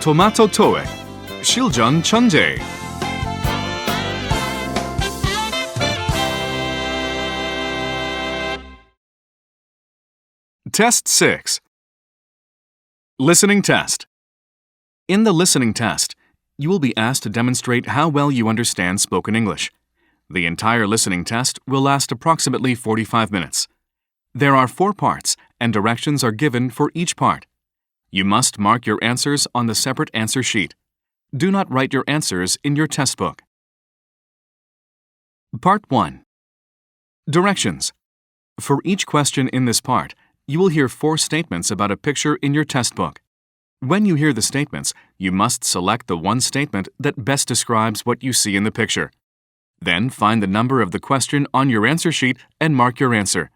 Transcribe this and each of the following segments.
토마토 토익 실전 천재. Test 6. Listening test. In the listening test, you will be asked to demonstrate how well you understand spoken English. The entire listening test will last approximately 45 minutes. There are 4 parts, and directions are given for each part. You must mark your answers on the separate answer sheet. Do not write your answers in your test book. Part 1. Directions. For each question in this part, you will hear 4 statements about a picture in your test book. When you hear the statements, you must select the one statement that best describes what you see in the picture. Then find the number of the question on your answer sheet and mark your answer.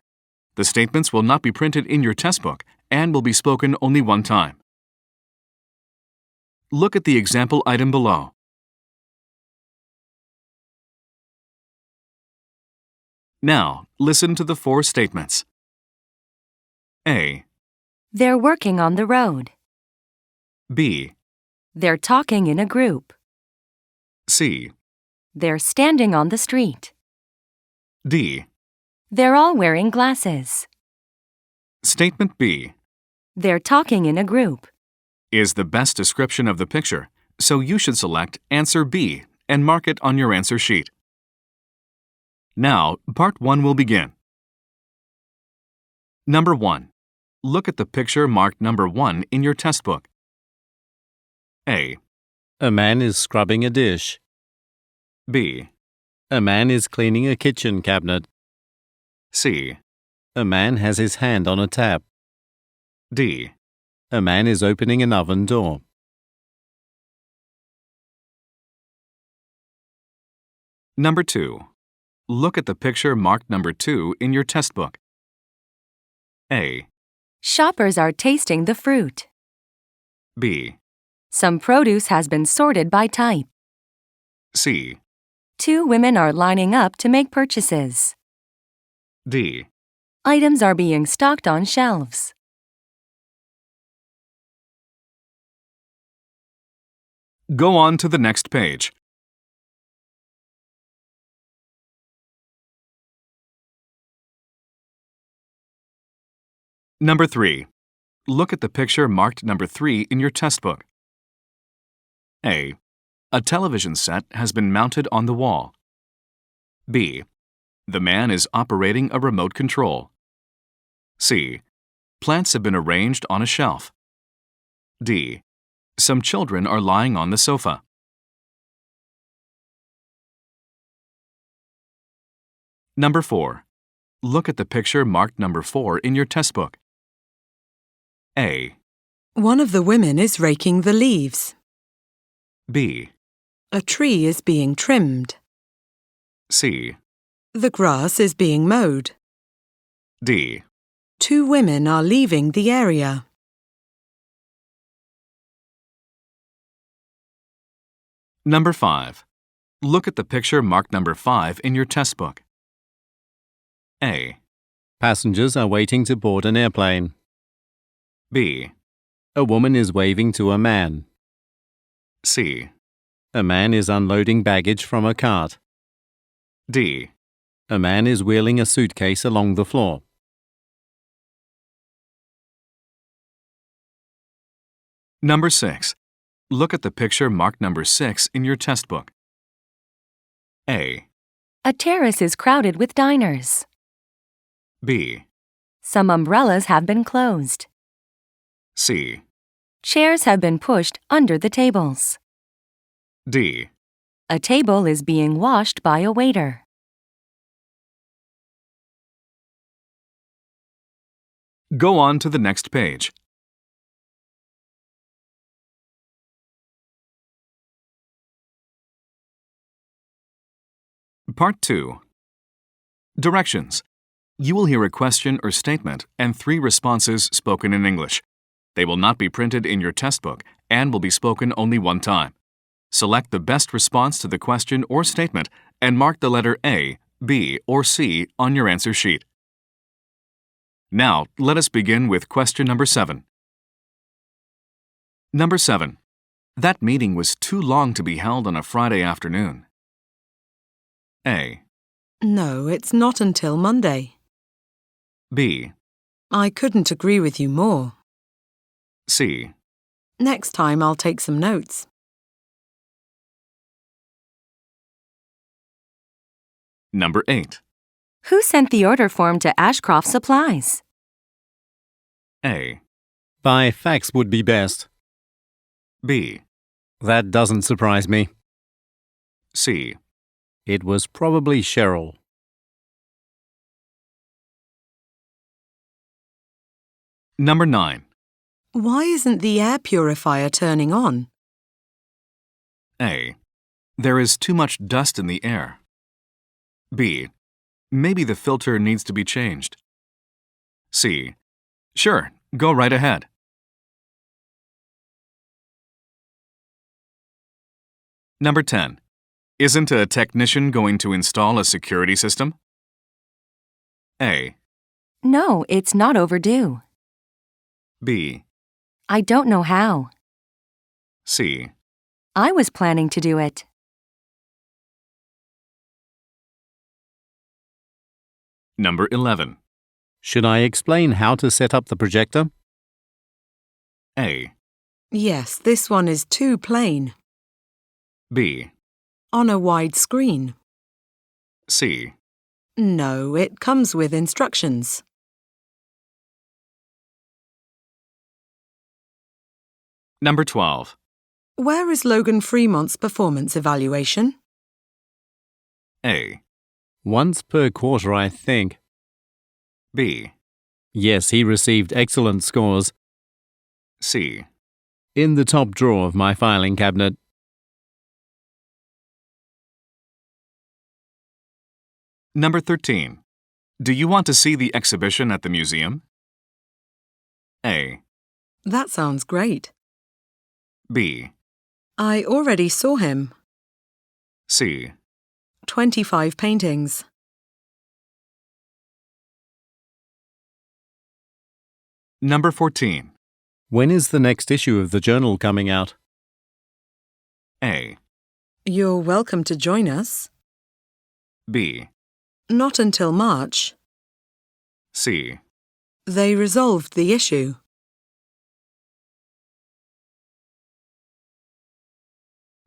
The statements will not be printed in your test book and will be spoken only one time. Look at the example item below. Now, listen to the 4 statements. A. They're working on the road. B. They're talking in a group. C. They're standing on the street. D. They're all wearing glasses. Statement B They're talking in a group. is the best description of the picture, so you should select answer B and mark it on your answer sheet. Now, part 1 will begin. Number 1. Look at the picture marked number 1 in your test book. A. A man is scrubbing a dish. B. A man is cleaning a kitchen cabinet. C. A man has his hand on a tap. D. A man is opening an oven door. Number 2. Look at the picture marked number 2 in your test book. A. Shoppers are tasting the fruit. B. Some produce has been sorted by type. C. 2 women are lining up to make purchases. D. Items are being stocked on shelves. Go on to the next page. Number 3. Look at the picture marked number 3 in your test book. A. A television set has been mounted on the wall. B. The man is operating a remote control. C. Plants have been arranged on a shelf. D. Some children are lying on the sofa. Number 4. Look at the picture marked number 4 in your test book. A. One of the women is raking the leaves. B. A tree is being trimmed. C. The grass is being mowed. D. 2 women are leaving the area. Number 5. Look at the picture marked number 5 in your test book. A. Passengers are waiting to board an airplane. B. A woman is waving to a man. C. A man is unloading baggage from a cart. D. A man is wheeling a suitcase along the floor. Number 6. Look at the picture marked number 6 in your test book. A. A terrace is crowded with diners. B. Some umbrellas have been closed. C. Chairs have been pushed under the tables. D. A table is being washed by a waiter. Go on to the next page. Part 2. Directions. You will hear a question or statement and 3 responses spoken in English. They will not be printed in your test book and will be spoken only one time. Select the best response to the question or statement and mark the letter A, B, or C on your answer sheet. Now, let us begin with question number 7. Number 7. That meeting was too long to be held on a Friday afternoon. A. No, it's not until Monday. B. I couldn't agree with you more. C. Next time I'll take some notes. Number 8. Who sent the order form to Ashcroft Supplies? A. By fax would be best. B. That doesn't surprise me. C. It was probably Cheryl. Number 9. Why isn't the air purifier turning on? A. There is too much dust in the air. B. Maybe the filter needs to be changed. C. Sure, go right ahead. Number 10. Isn't a technician going to install a security system? A. No, it's not overdue. B. I don't know how. C. I was planning to do it. Number 11. Should I explain how to set up the projector? A. Yes, this one is too plain. B. On a wide screen. C. No, it comes with instructions. Number 12. Where is Logan Fremont's performance evaluation? A. Once per quarter, I think. B. Yes, he received excellent scores. C. In the top drawer of my filing cabinet. Number 13. Do you want to see the exhibition at the museum? A. That sounds great. B. I already saw him. C. 25 paintings. Number 14. When is the next issue of the journal coming out? A. You're welcome to join us. B. Not until March. C. They resolved the issue.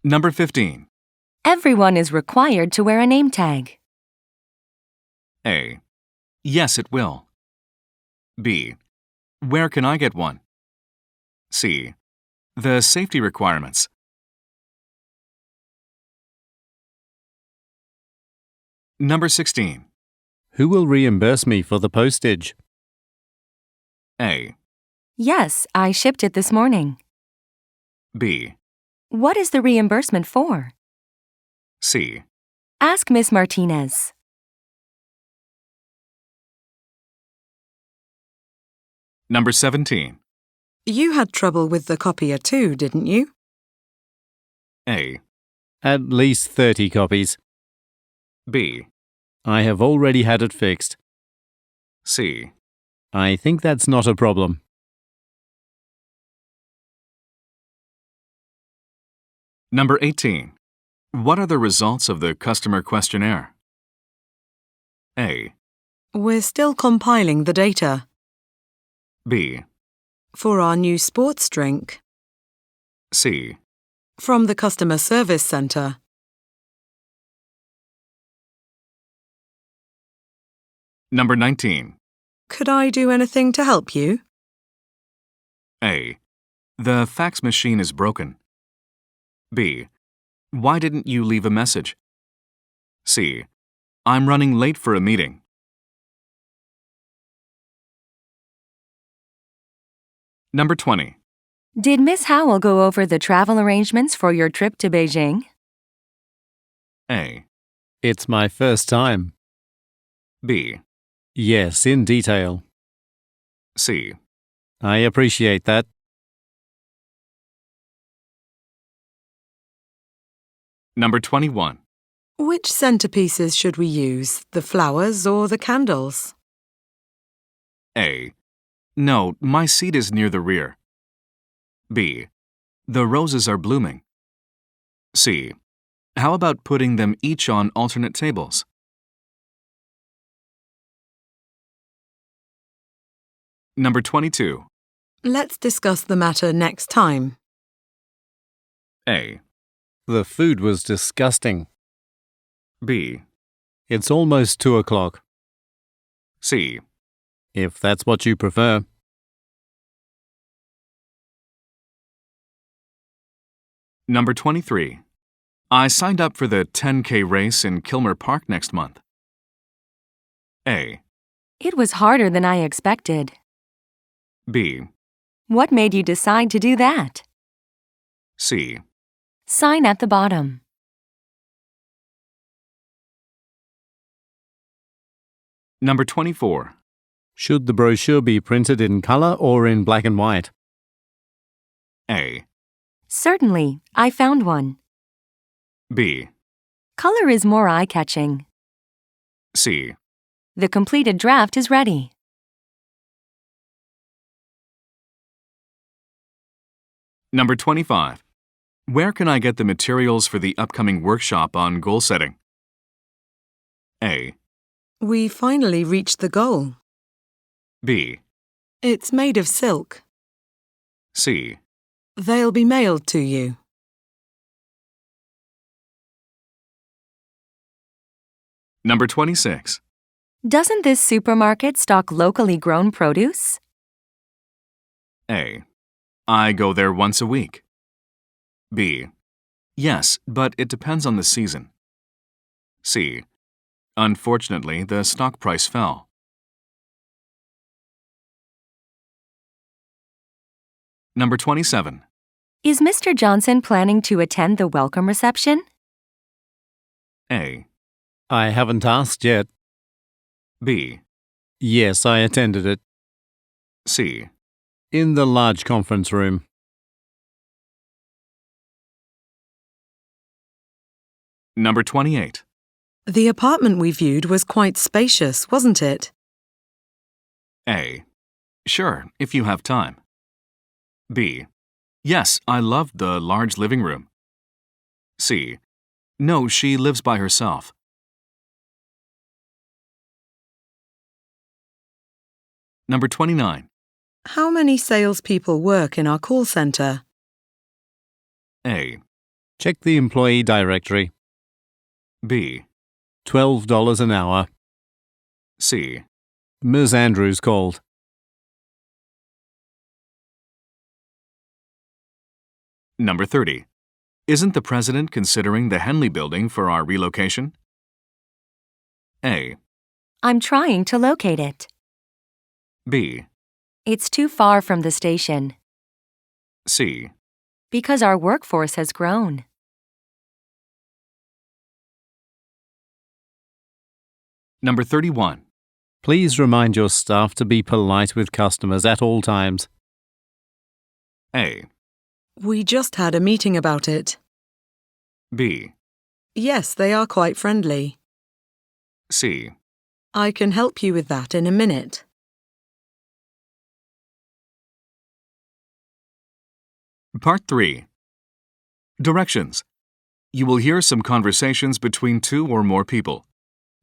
Number 15. Everyone is required to wear a name tag. A. Yes, it will. B. Where can I get one? C. The safety requirements. Number 16. Who will reimburse me for the postage? A. Yes, I shipped it this morning. B. What is the reimbursement for? C. Ask Miss Martinez. Number 17. You had trouble with the copier too, didn't you? A. At least 30 copies. B. I have already had it fixed. C. I think that's not a problem. Number 18. What are the results of the customer questionnaire? A. We're still compiling the data. B. For our new sports drink. C. From the customer service centre. Number 19. Could I do anything to help you? A. The fax machine is broken. B. Why didn't you leave a message? C. I'm running late for a meeting. Number 20. Did Miss Howell go over the travel arrangements for your trip to Beijing? A. It's my first time. B. Yes, in detail. C. I appreciate that. Number 21. Which centerpieces should we use, the flowers or the candles? A. No, my seat is near the rear. B. The roses are blooming. C. How about putting them each on alternate tables? Number 22. Let's discuss the matter next time. A. The food was disgusting. B. It's almost 2 o'clock. C. If that's what you prefer. Number 23. I signed up for the 10K race in Kilmer Park next month. A. It was harder than I expected. B. What made you decide to do that? C. Sign at the bottom. Number 24. Should the brochure be printed in color or in black and white? A. Certainly, I found one. B. Color is more eye-catching. C. The completed draft is ready. Number 25. Where can I get the materials for the upcoming workshop on goal setting? A. We finally reached the goal. B. It's made of silk. C. They'll be mailed to you. Number 26. Doesn't this supermarket stock locally grown produce? A. I go there once a week. B. Yes, but it depends on the season. C. Unfortunately, the stock price fell. Number 27. Is Mr. Johnson planning to attend the welcome reception? A. I haven't asked yet. B. Yes, I attended it. C. In the large conference room. Number 28. The apartment we viewed was quite spacious, wasn't it? A. Sure, if you have time. B. Yes, I loved the large living room. C. No, she lives by herself. Number 29. How many salespeople work in our call centre? A. Check the employee directory. B. $12 an hour. C. Ms. Andrews called. Number 30. Isn't the president considering the Henley building for our relocation? A. I'm trying to locate it. B. It's too far from the station. C. Because our workforce has grown. Number 31. Please remind your staff to be polite with customers at all times. A. We just had a meeting about it. B. Yes, they are quite friendly. C. I can help you with that in a minute. Part 3. Directions. You will hear some conversations between two or more people.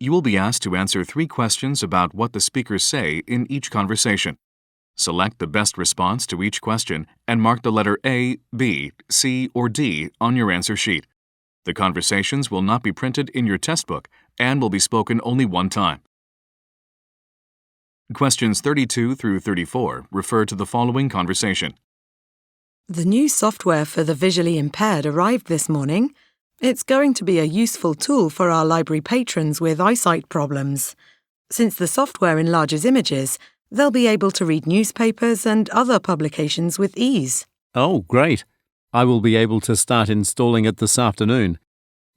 You will be asked to answer 3 questions about what the speakers say in each conversation. Select the best response to each question and mark the letter A, B, C, or D on your answer sheet. The conversations will not be printed in your test book and will be spoken only one time. Questions 32 through 34 refer to the following conversation. The new software for the visually impaired arrived this morning. It's going to be a useful tool for our library patrons with eyesight problems. Since the software enlarges images, they'll be able to read newspapers and other publications with ease. Oh, great. I will be able to start installing it this afternoon.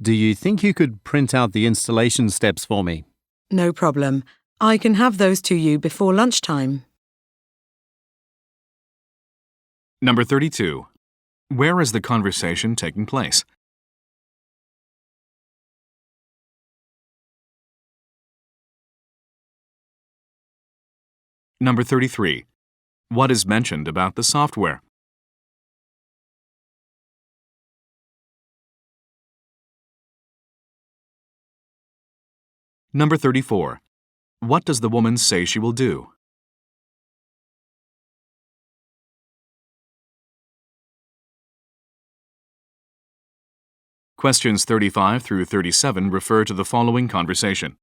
Do you think you could print out the installation steps for me? No problem. I can have those to you before lunchtime. Number 32. Where is the conversation taking place? Number 33. What is mentioned about the software? Number 34. What does the woman say she will do? Questions 35 through 37 refer to the following conversation.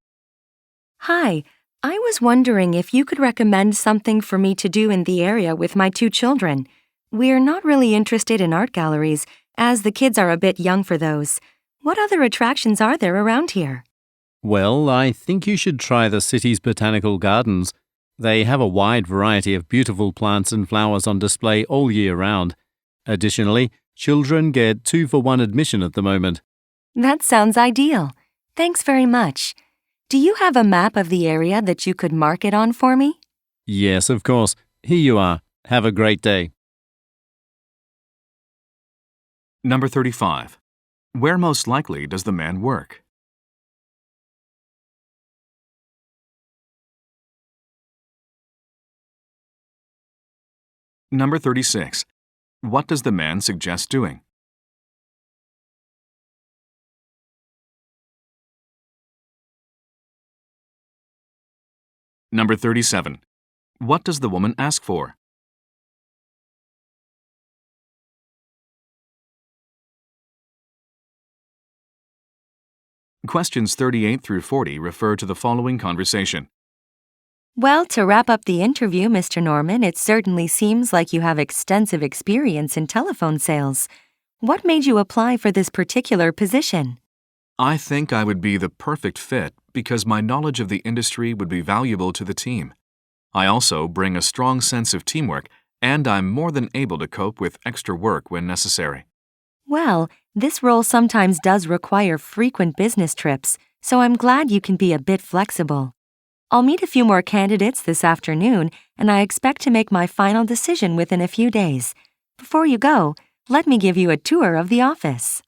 Hi, I was wondering if you could recommend something for me to do in the area with my 2 children. We're not really interested in art galleries, as the kids are a bit young for those. What other attractions are there around here? Well, I think you should try the city's botanical gardens. They have a wide variety of beautiful plants and flowers on display all year round. Additionally, children get 2-for-1 admission at the moment. That sounds ideal. Thanks very much. Do you have a map of the area that you could mark it on for me? Yes, of course. Here you are. Have a great day. Number 35. Where most likely does the man work? Number 36. What does the man suggest doing? Number 37. What does the woman ask for? Questions 38 through 40 refer to the following conversation. Well, to wrap up the interview, Mr. Norman, it certainly seems like you have extensive experience in telephone sales. What made you apply for this particular position? I think I would be the perfect fit because my knowledge of the industry would be valuable to the team. I also bring a strong sense of teamwork, and I'm more than able to cope with extra work when necessary. Well, this role sometimes does require frequent business trips, so I'm glad you can be a bit flexible. I'll meet a few more candidates this afternoon, and I expect to make my final decision within a few days. Before you go, let me give you a tour of the office.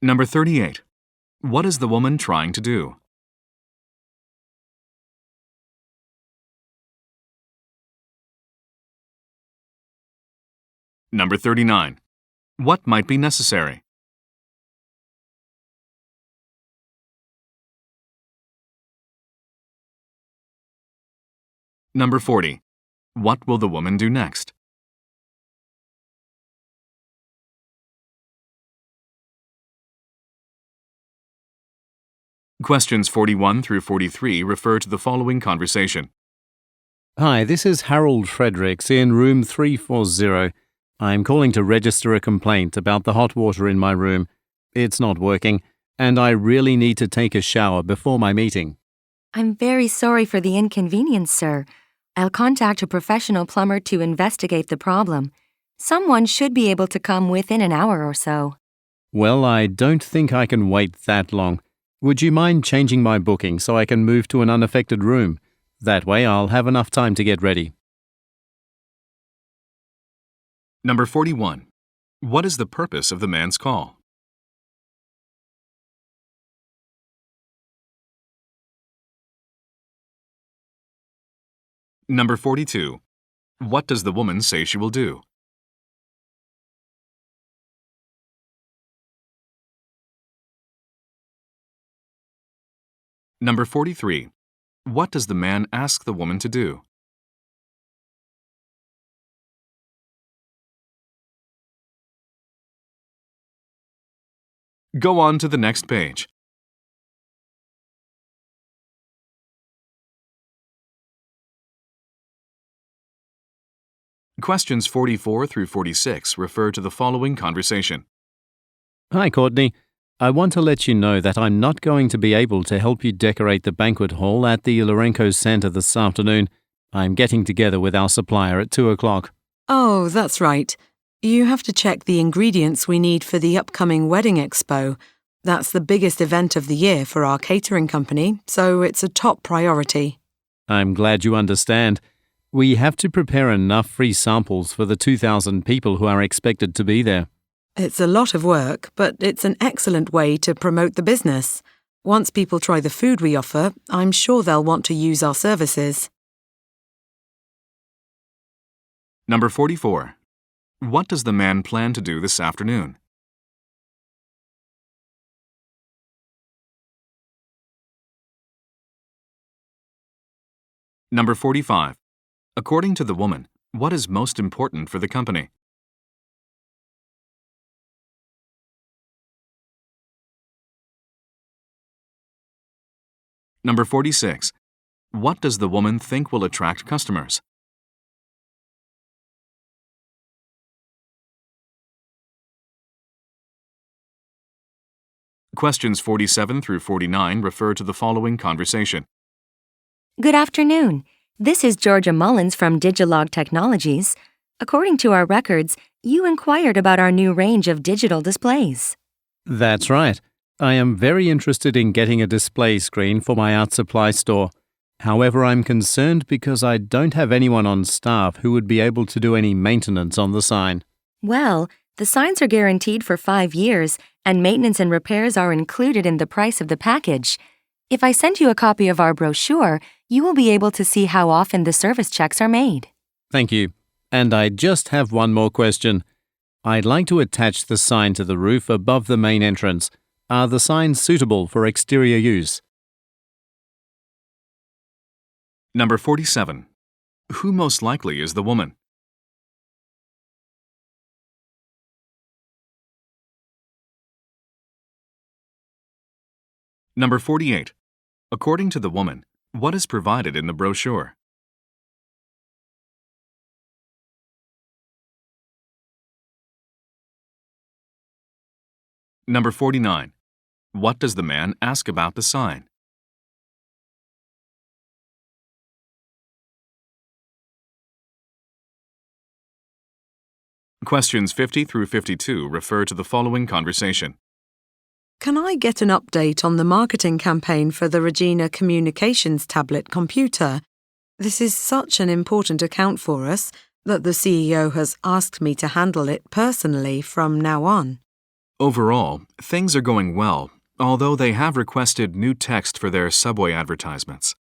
Number 38. What is the woman trying to do? Number 39. What might be necessary? Number 40. What will the woman do next? Questions 41 through 43 refer to the following conversation. Hi, this is Harold Fredericks in room 340. I'm calling to register a complaint about the hot water in my room. It's not working, and I really need to take a shower before my meeting. I'm very sorry for the inconvenience, sir. I'll contact a professional plumber to investigate the problem. Someone should be able to come within an hour or so. Well, I don't think I can wait that long. Would you mind changing my booking so I can move to an unaffected room? That way I'll have enough time to get ready. Number 41. What is the purpose of the man's call? Number 42. What does the woman say she will do? Number 43. What does the man ask the woman to do? Go on to the next page. Questions 44 through 46 refer to the following conversation. Hi, Courtney. I want to let you know that I'm not going to be able to help you decorate the banquet hall at the Lorenco Center this afternoon. I'm getting together with our supplier at 2 o'clock. Oh, that's right. You have to check the ingredients we need for the upcoming wedding expo. That's the biggest event of the year for our catering company, so it's a top priority. I'm glad you understand. We have to prepare enough free samples for the 2,000 people who are expected to be there. It's a lot of work, but it's an excellent way to promote the business. Once people try the food we offer, I'm sure they'll want to use our services. Number 44. What does the man plan to do this afternoon? Number 45. According to the woman, what is most important for the company? Number 46. What does the woman think will attract customers? Questions 47 through 49 refer to the following conversation. Good afternoon. This is Georgia Mullins from Digilog Technologies. According to our records, you inquired about our new range of digital displays. That's right. I am very interested in getting a display screen for my art supply store. However, I'm concerned because I don't have anyone on staff who would be able to do any maintenance on the sign. Well, the signs are guaranteed for 5 years, and maintenance and repairs are included in the price of the package. If I send you a copy of our brochure, you will be able to see how often the service checks are made. Thank you. And I just have one more question. I'd like to attach the sign to the roof above the main entrance. Are the signs suitable for exterior use? Number 47. Who most likely is the woman? Number 48. According to the woman, what is provided in the brochure? Number 49. What does the man ask about the sign? Questions 50 through 52 refer to the following conversation. Can I get an update on the marketing campaign for the Regina Communications tablet computer? This is such an important account for us that the CEO has asked me to handle it personally from now on. Overall, things are going well, although they have requested new text for their subway advertisements.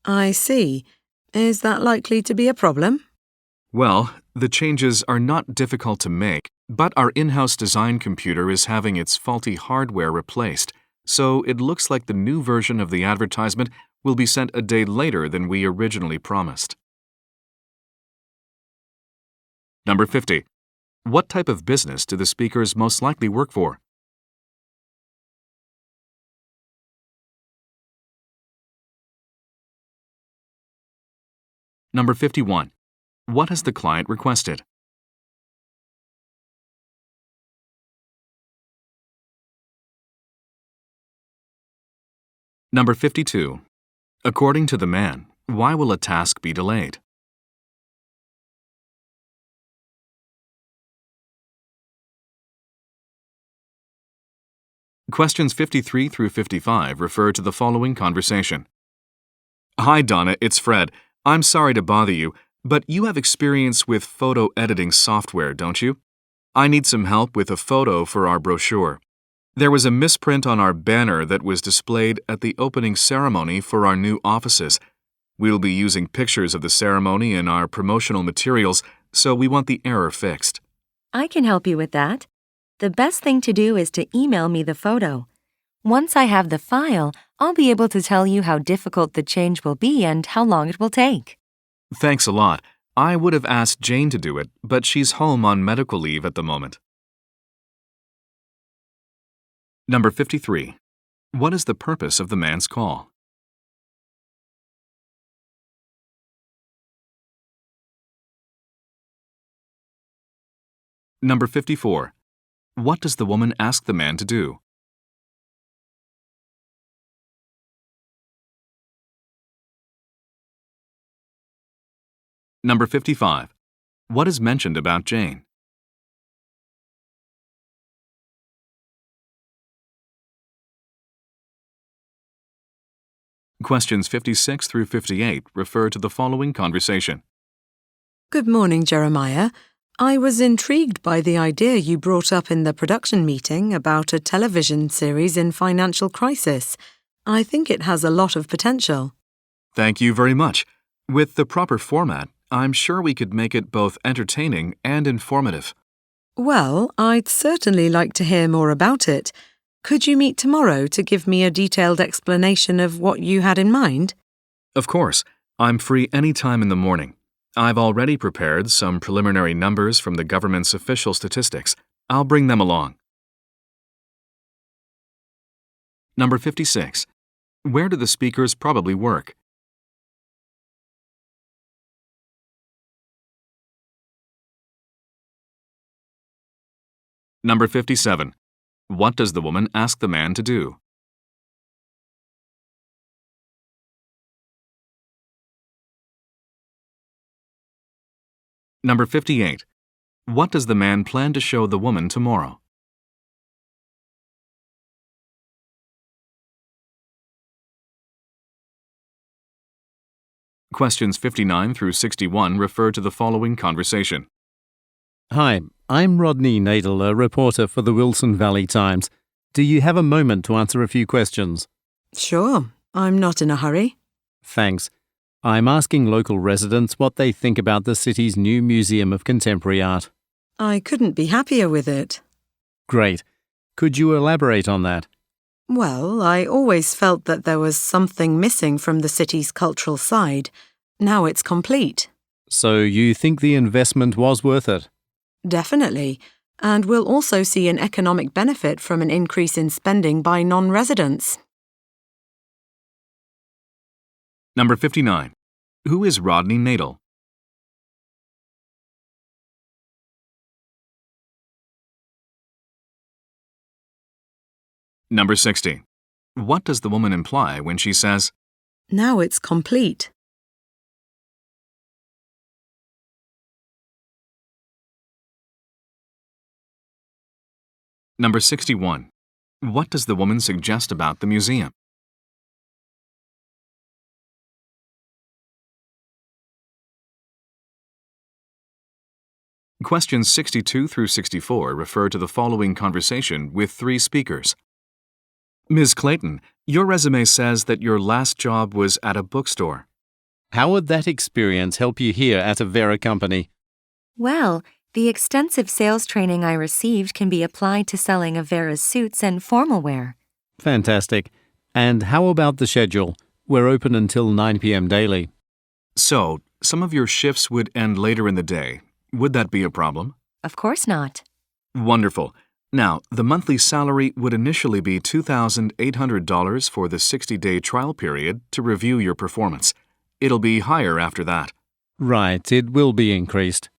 I see. Is that likely to be a problem? Well, the changes are not difficult to make, but our in-house design computer is having its faulty hardware replaced, so it looks like the new version of the advertisement will be sent a day later than we originally promised. Number 50. What type of business do the speakers most likely work for? Number 51. What has the client requested? Number 52. According to the man, why will a task be delayed? Questions 53 through 55 refer to the following conversation. Hi, Donna, it's Fred. I'm sorry to bother you, but you have experience with photo editing software, don't you? I need some help with a photo for our brochure. There was a misprint on our banner that was displayed at the opening ceremony for our new offices. We'll be using pictures of the ceremony in our promotional materials, so we want the error fixed. I can help you with that. The best thing to do is to email me the photo. Once I have the file, I'll be able to tell you how difficult the change will be and how long it will take. Thanks a lot. I would have asked Jane to do it, but she's home on medical leave at the moment. Number 53. What is the purpose of the man's call? Number 54. What does the woman ask the man to do? Number 55. What is mentioned about Jane? Questions 56 through 58 refer to the following conversation. Good morning, Jeremiah. I was intrigued by the idea you brought up in the production meeting about a television series in financial crisis. I think it has a lot of potential. Thank you very much. With the proper format, I'm sure we could make it both entertaining and informative. Well, I'd certainly like to hear more about it. Could you meet tomorrow to give me a detailed explanation of what you had in mind? Of course, I'm free any time in the morning. I've already prepared some preliminary numbers from the government's official statistics. I'll bring them along. Number 56. Where do the speakers probably work? Number 57. What does the woman ask the man to do? Number 58. What does the man plan to show the woman tomorrow? Questions 59 through 61 refer to the following conversation. Hi, I'm Rodney Nadel, a reporter for the Wilson Valley Times. Do you have a moment to answer a few questions? Sure, I'm not in a hurry. Thanks. I'm asking local residents what they think about the city's new Museum of Contemporary Art. I couldn't be happier with it. Great. Could you elaborate on that? Well, I always felt that there was something missing from the city's cultural side. Now it's complete. So you think the investment was worth it? Definitely. And we'll also see an economic benefit from an increase in spending by non-residents. Number 59. Who is Rodney Nadel? Number 60. What does the woman imply when she says, Now it's complete. Number 61. What does the woman suggest about the museum? Questions 62 through 64 refer to the following conversation with three speakers. Ms. Clayton, your resume says that your last job was at a bookstore. How would that experience help you here at a Vera company? Well, the extensive sales training I received can be applied to selling Avera's suits and formal wear. Fantastic. And how about the schedule? We're open until 9 p.m. daily. So, some of your shifts would end later in the day. Would that be a problem? Of course not. Wonderful. Now, the monthly salary would initially be $2,800 for the 60-day trial period to review your performance. It'll be higher after that. Right, it will be increased.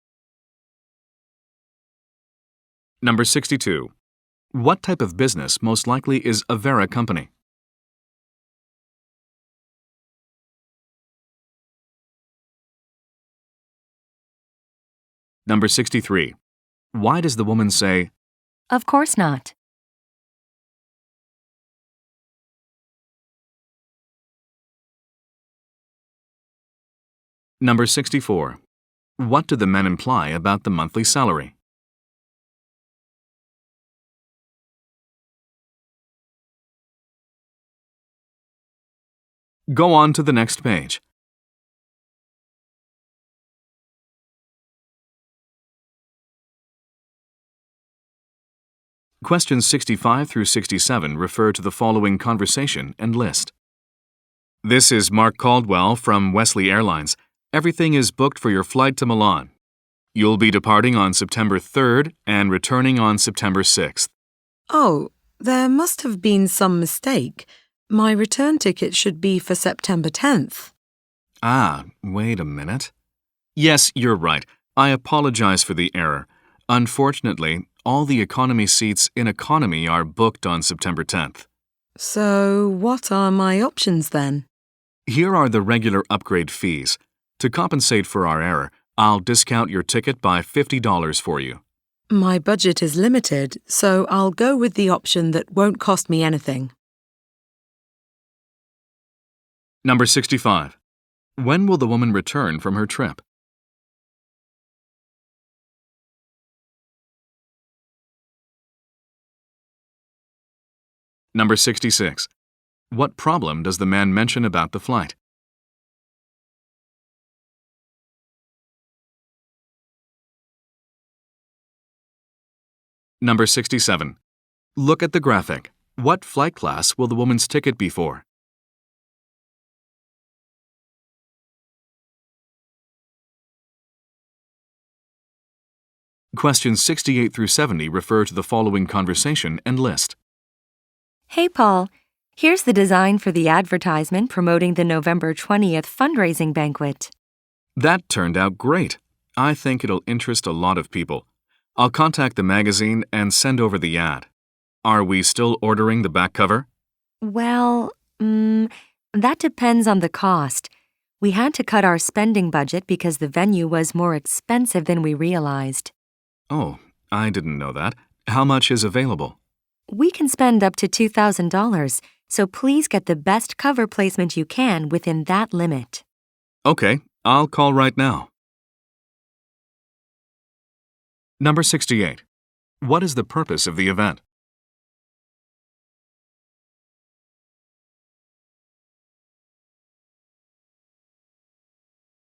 Number 62. What type of business most likely is a Vera company? Number 63. Why does the woman say, Of course not. Number 64. What do the men imply about the monthly salary? Go on to the next page. Questions 65 through 67 refer to the following conversation and list. This is Mark Caldwell from Wesley Airlines. Everything is booked for your flight to Milan. You'll be departing on September 3rd and returning on September 6th. Oh, there must have been some mistake. My return ticket should be for September 10th. Ah, wait a minute. Yes, you're right. I apologize for the error. Unfortunately, all the economy seats in economy are booked on September 10th. So, what are my options then? Here are the regular upgrade fees. To compensate for our error, I'll discount your ticket by $50 for you. My budget is limited, so I'll go with the option that won't cost me anything. Number 65. When will the woman return from her trip? Number 66. What problem does the man mention about the flight? Number 67. Look at the graphic. What flight class will the woman's ticket be for? Questions 68 through 70 refer to the following conversation and list. Hey, Paul. Here's the design for the advertisement promoting the November 20th fundraising banquet. That turned out great. I think it'll interest a lot of people. I'll contact the magazine and send over the ad. Are we still ordering the back cover? Well, that depends on the cost. We had to cut our spending budget because the venue was more expensive than we realized. Oh, I didn't know that. How much is available? We can spend up to $2,000, so please get the best cover placement you can within that limit. Okay, I'll call right now. Number 68. What is the purpose of the event?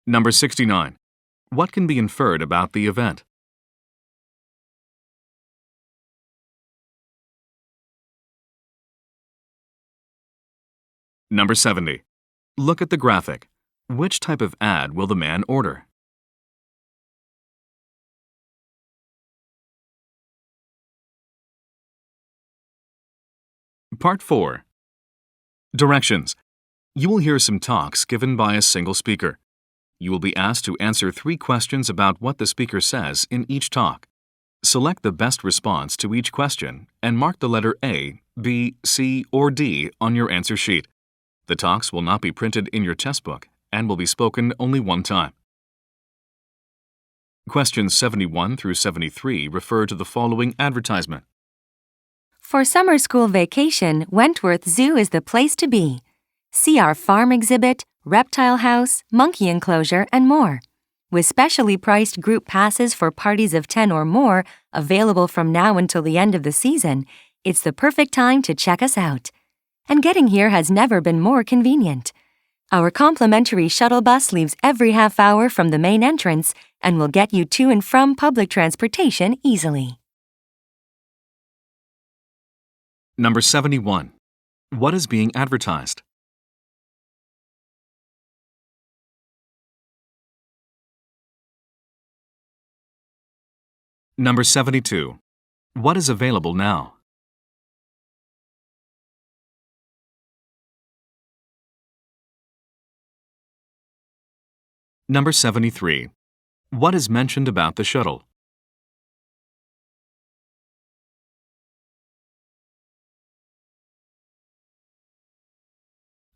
Number 69. What can be inferred about the event? Number 70. Look at the graphic. Which type of ad will the man order? Part 4. Directions. You will hear some talks given by a single speaker. You will be asked to answer 3 questions about what the speaker says in each talk. Select the best response to each question and mark the letter A, B, C, or D on your answer sheet. The talks will not be printed in your test book and will be spoken only one time. Questions 71 through 73 refer to the following advertisement. For summer school vacation, Wentworth Zoo is the place to be. See our farm exhibit, reptile house, monkey enclosure, and more. With specially priced group passes for parties of 10 or more available from now until the end of the season, it's the perfect time to check us out. And getting here has never been more convenient. Our complimentary shuttle bus leaves every half hour from the main entrance and will get you to and from public transportation easily. Number 71. What is being advertised? Number 72. What is available now? Number 73. What is mentioned about the shuttle?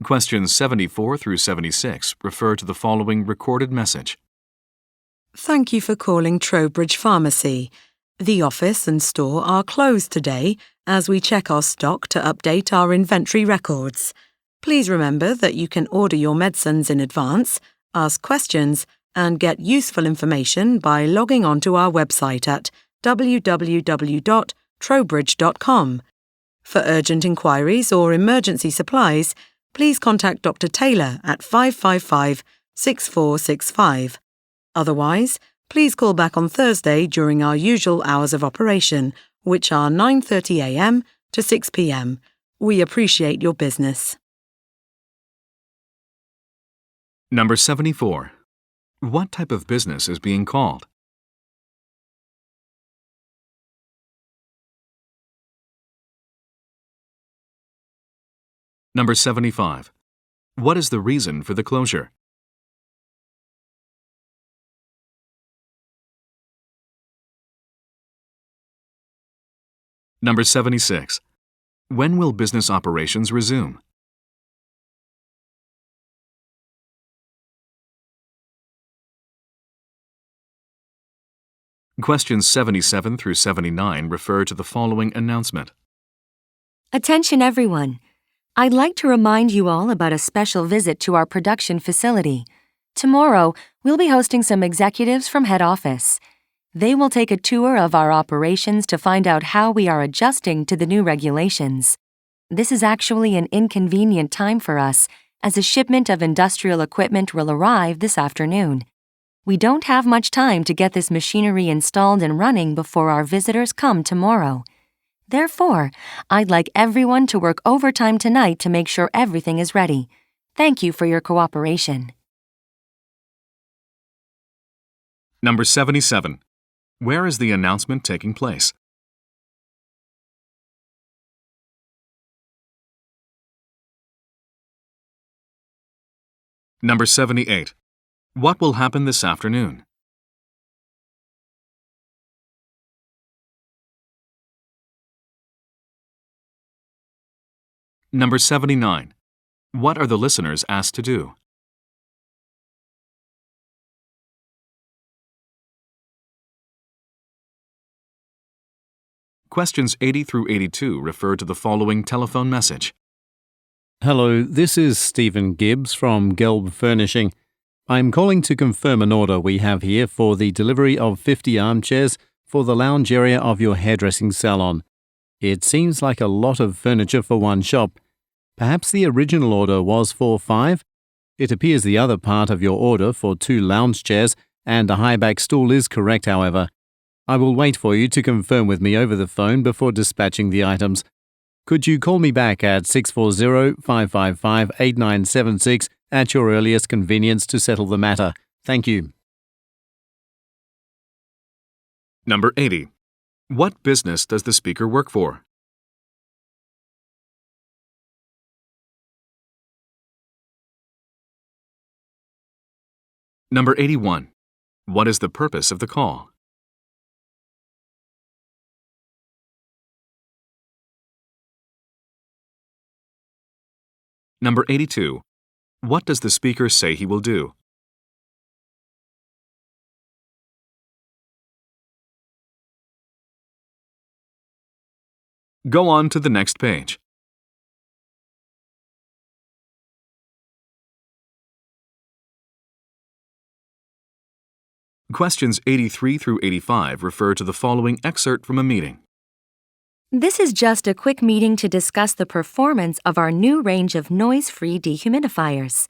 Questions 74 through 76 refer to the following recorded message. Thank you for calling Trowbridge Pharmacy. The office and store are closed today as we check our stock to update our inventory records. Please remember that you can order your medicines in advance, ask questions, and get useful information by logging on to our website at www.trowbridge.com. For urgent inquiries or emergency supplies, please contact Dr. Taylor at 555-6465. Otherwise, please call back on Thursday during our usual hours of operation, which are 9:30 a.m. to 6 p.m. We appreciate your business. Number 74. What type of business is being called? Number 75. What is the reason for the closure? Number 76. When will business operations resume? Questions 77 through 79 refer to the following announcement. Attention everyone. I'd like to remind you all about a special visit to our production facility. Tomorrow, we'll be hosting some executives from head office. They will take a tour of our operations to find out how we are adjusting to the new regulations. This is actually an inconvenient time for us, as a shipment of industrial equipment will arrive this afternoon. We don't have much time to get this machinery installed and running before our visitors come tomorrow. Therefore, I'd like everyone to work overtime tonight to make sure everything is ready. Thank you for your cooperation. Number 77. Where is the announcement taking place? Number 78. What will happen this afternoon? Number 79. What are the listeners asked to do? Questions 80 through 82 refer to the following telephone message. Hello, this is Stephen Gibbs from Gelb Furnishing. I'm calling to confirm an order we have here for the delivery of 50 armchairs for the lounge area of your hairdressing salon. It seems like a lot of furniture for one shop. Perhaps the original order was for 5? It appears the other part of your order for 2 lounge chairs and a high-back stool is correct, however. I will wait for you to confirm with me over the phone before dispatching the items. Could you call me back at 640-555-8976 at your earliest convenience to settle the matter? Thank you. Number 80. What business does the speaker work for? Number 81. What is the purpose of the call? Number 82. What does the speaker say he will do? Go on to the next page. Questions 83 through 85 refer to the following excerpt from a meeting. This is just a quick meeting to discuss the performance of our new range of noise-free dehumidifiers.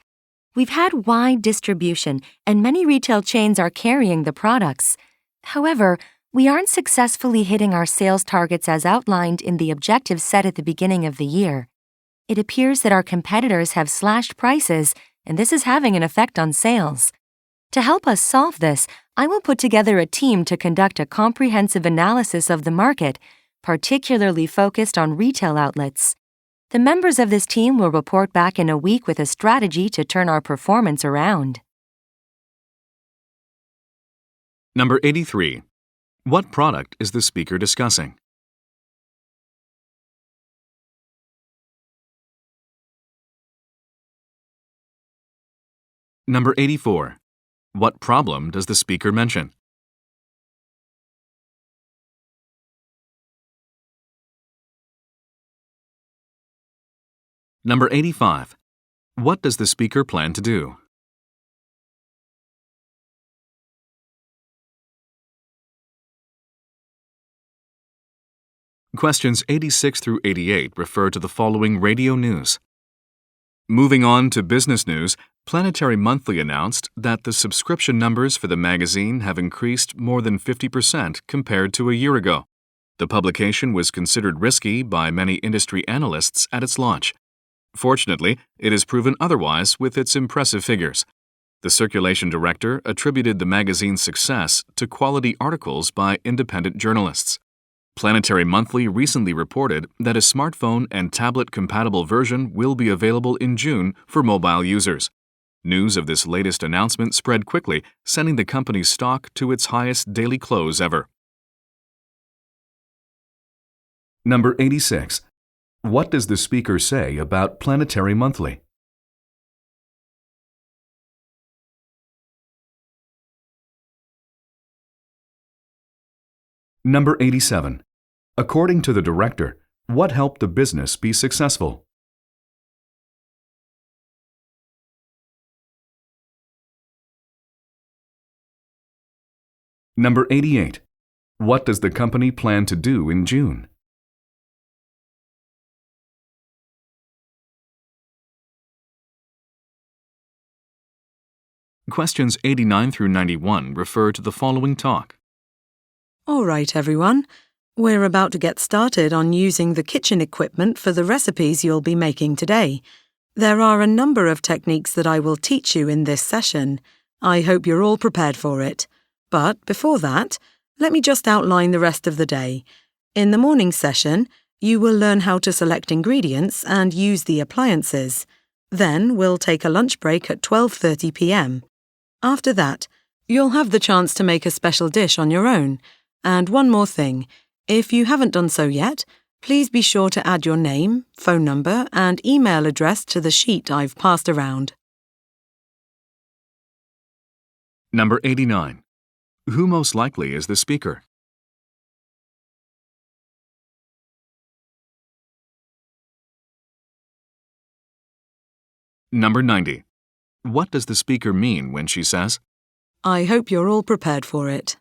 We've had wide distribution, and many retail chains are carrying the products. However, we aren't successfully hitting our sales targets as outlined in the objectives set at the beginning of the year. It appears that our competitors have slashed prices, and this is having an effect on sales. To help us solve this, I will put together a team to conduct a comprehensive analysis of the market, particularly focused on retail outlets. The members of this team will report back in a week with a strategy to turn our performance around. Number 83. What product is the speaker discussing? Number 84. What problem does the speaker mention? Number 85. What does the speaker plan to do? Questions 86 through 88 refer to the following radio news. Moving on to business news, Planetary Monthly announced that the subscription numbers for the magazine have increased more than 50% compared to a year ago. The publication was considered risky by many industry analysts at its launch. Fortunately, it has proven otherwise with its impressive figures. The circulation director attributed the magazine's success to quality articles by independent journalists. Planetary Monthly recently reported that a smartphone and tablet-compatible version will be available in June for mobile users. News of this latest announcement spread quickly, sending the company's stock to its highest daily close ever. Number 86. What does the speaker say about Planetary Monthly? Number 87. According to the director, what helped the business be successful? Number 88. What does the company plan to do in June? Questions 89 through 91 refer to the following talk. All right, everyone. We're about to get started on using the kitchen equipment for the recipes you'll be making today. There are a number of techniques that I will teach you in this session. I hope you're all prepared for it. But before that, Let me just outline the rest of the day. In the morning session, you will learn how to select ingredients and use the appliances. Then we'll take a lunch break at 12:30 p.m. After that, you'll have the chance to make a special dish on your own. And one more thing, if you haven't done so yet, please be sure to add your name, phone number, and email address to the sheet I've passed around. Number 89. Who most likely is the speaker? Number 90. What does the speaker mean when she says, I hope you're all prepared for it.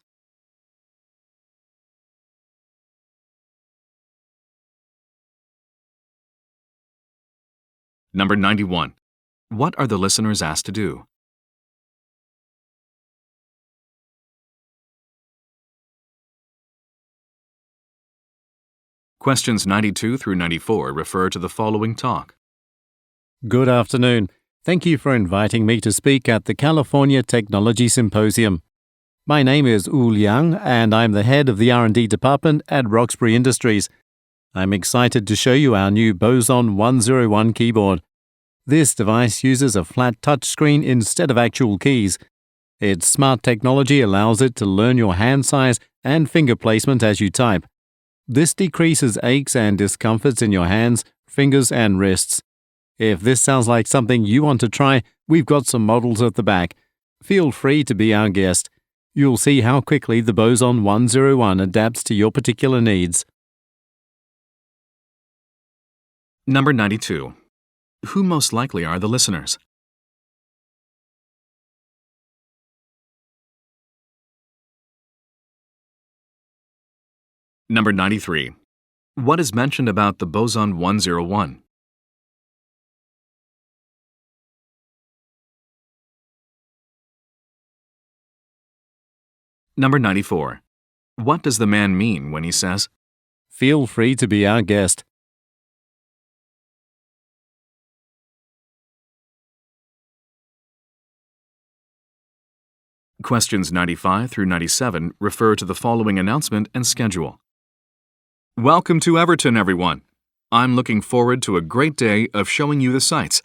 Number 91. What are the listeners asked to do? Questions 92 through 94 refer to the following talk. Good afternoon. Thank you for inviting me to speak at the California Technology Symposium. My name is U Liang, and I'm the head of the R&D department at Roxbury Industries. I'm excited to show you our new Boson 101 keyboard. This device uses a flat touchscreen instead of actual keys. Its smart technology allows it to learn your hand size and finger placement as you type. This decreases aches and discomforts in your hands, fingers, and wrists. If this sounds like something you want to try, we've got some models at the back. Feel free to be our guest. You'll see how quickly the Boson 101 adapts to your particular needs. Number 92. Who most likely are the listeners? Number 93. What is mentioned about the Boson 101? Number 94. What does the man mean when he says, Feel free to be our guest. Questions 95 through 97 refer to the following announcement and schedule. Welcome to Everton, everyone. I'm looking forward to a great day of showing you the sights.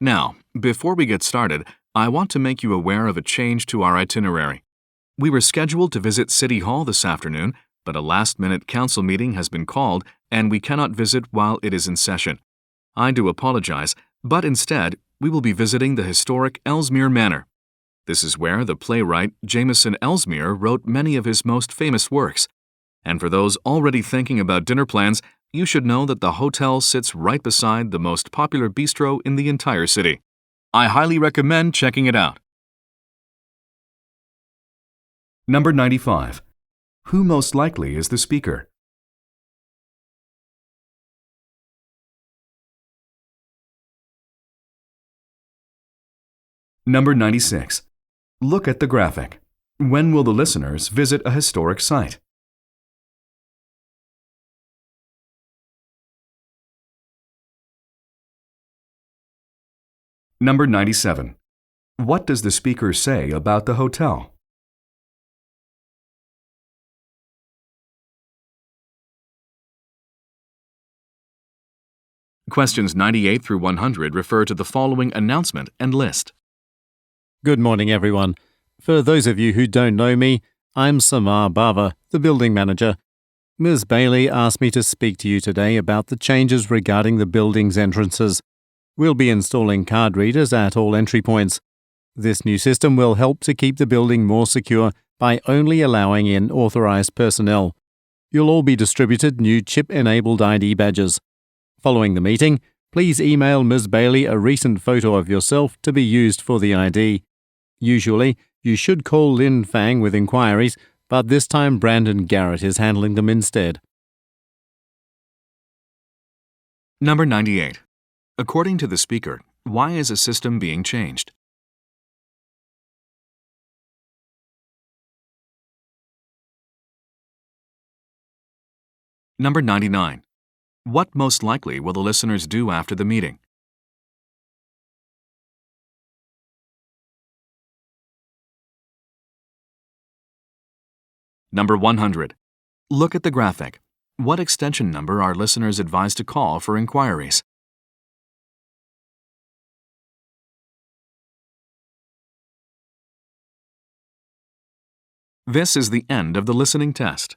Now, before we get started, I want to make you aware of a change to our itinerary. We were scheduled to visit City Hall this afternoon, but a last-minute council meeting has been called and we cannot visit while it is in session. I do apologize, but instead, we will be visiting the historic Ellesmere Manor. This is where the playwright Jameson Ellesmere wrote many of his most famous works. And for those already thinking about dinner plans, you should know that the hotel sits right beside the most popular bistro in the entire city. I highly recommend checking it out. Number 95. Who most likely is the speaker? Number 96. Look at the graphic. When will the listeners visit a historic site? Number 97. What does the speaker say about the hotel? Questions 98 through 100 refer to the following announcement and list. Good morning, everyone. For those of you who don't know me, I'm Samar Bava, the building manager. Ms. Bailey asked me to speak to you today about the changes regarding the building's entrances. We'll be installing card readers at all entry points. This new system will help to keep the building more secure by only allowing in authorized personnel. You'll all be distributed new chip-enabled ID badges. Following the meeting, please email Ms. Bailey a recent photo of yourself to be used for the ID. Usually, you should call Lin Fang with inquiries, but this time Brandon Garrett is handling them instead. Number 98. According to the speaker, why is a system being changed? Number 99. What most likely will the listeners do after the meeting? Number 100. Look at the graphic. What extension number are listeners advised to call for inquiries? This is the end of the listening test.